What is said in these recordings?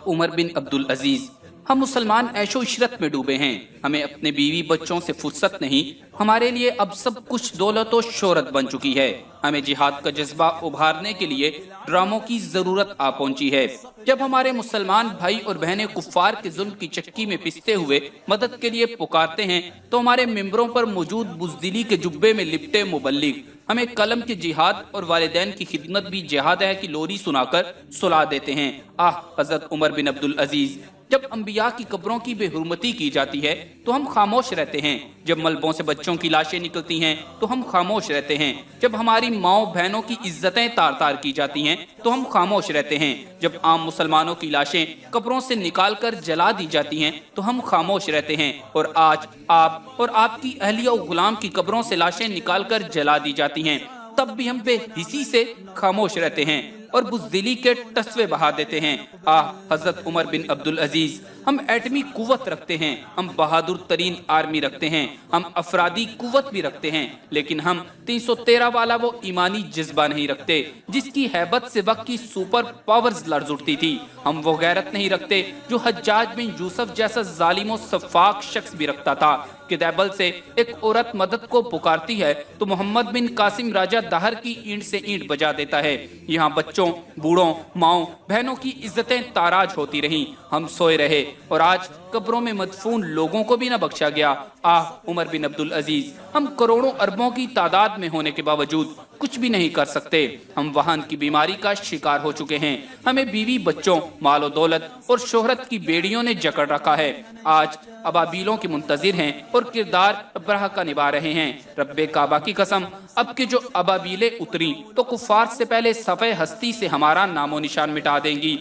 उमर बिन अब्दुल अजीज, हम मुसलमान ऐशो इशरत में डूबे हैं। हमें अपने बीवी बच्चों से फुर्सत नहीं। हमारे लिए अब सब कुछ दौलत और शोहरत बन चुकी है। हमें जिहाद का जज्बा उभारने के लिए ड्रामों की जरूरत आ पहुंची है। जब हमारे मुसलमान भाई और बहनें कुफ्फार के जुल्म की चक्की में पिसते हुए मदद के लिए पुकारते हैं तो हमारे मिंबरों पर मौजूद बुज़दिली के जुब्बे में लिपटे मुबल्लिग हमें कलम के जिहाद और वालिदैन की खिदमत भी जिहाद है की लोरी सुनाकर सुला देते हैं। हजरत उमर बिन अब्दुल अजीज, जब अंबिया की कब्रों की बेहुरमती की जाती है तो हम खामोश रहते हैं। जब मलबों से बच्चों की लाशें निकलती हैं तो हम खामोश रहते हैं। जब हमारी माओ बहनों की इज्जतें तार तार की जाती हैं तो हम खामोश रहते हैं। जब आम मुसलमानों की लाशें कब्रों से निकाल कर जला दी जाती हैं तो हम खामोश रहते हैं। और आज आप और आपकी अहलिया और गुलाम की कब्रों से लाशें निकाल कर जला दी जाती हैं, तब भी हम बेहिसी से खामोश रहते हैं और बुज़दिली के टसवे बहा देते हैं। हजरत उमर बिन अब्दुल अजीज, हम एटमी कुव्वत रखते हैं, हम बहादुर तरीन आर्मी रखते हैं, हम अफरादी कुव्वत भी रखते हैं, लेकिन हम 313 वाला वो ईमानी जज्बा नहीं रखते जिसकी हैबत से वक्त की सुपर पावर्स लर्ज उठती थी। हम वो गैरत नहीं रखते जो हज्जाज बिन यूसुफ जैसा जालिम और सफाक शख्स भी रखता था कि दैबल से एक औरत मदद को पुकारती है तो मोहम्मद बिन कासिम राजा दहर की ईंट से ईंट बजा देता है। यहाँ बच्चों, बूढ़ों, माओ, बहनों की इज्जतें ताराज होती रहीं। हम सोए रहे और आज कब्रों में मदफून लोगों को भी न बख्शा गया। उमर बिन अब्दुल अजीज, हम करोड़ों अरबों की तादाद में होने के बावजूद कुछ भी नहीं कर सकते। हम वहन की बीमारी का शिकार हो चुके हैं। हमें बीवी बच्चों, मालो दौलत और शोहरत की बेड़ियों ने जकड़ रखा है। आज अबाबीलों के मुंतजिर हैं और किरदार अब्राह का निभा रहे हैं। रब्बे काबा की कसम, अब के जो अबाबीलें उतरी तो कुफार से पहले सफ़े हस्ती से हमारा नामो निशान मिटा देंगी।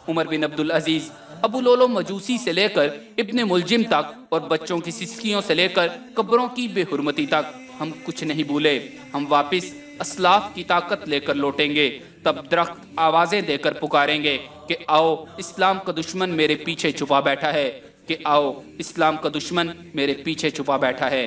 उमर बिन अब्दुल अजीज, अबू लोलो मजूसी से लेकर इब्ने मुलजिम तक और बच्चों की सिस्कियों से लेकर कब्रों की बेहुरमती तक हम कुछ नहीं भूले। हम वापिस असलाफ की ताकत लेकर लौटेंगे। तब दरख्त आवाजें देकर पुकारेंगे कि आओ इस्लाम का दुश्मन मेरे पीछे छुपा बैठा है, कि आओ इस्लाम का दुश्मन मेरे पीछे छुपा बैठा है।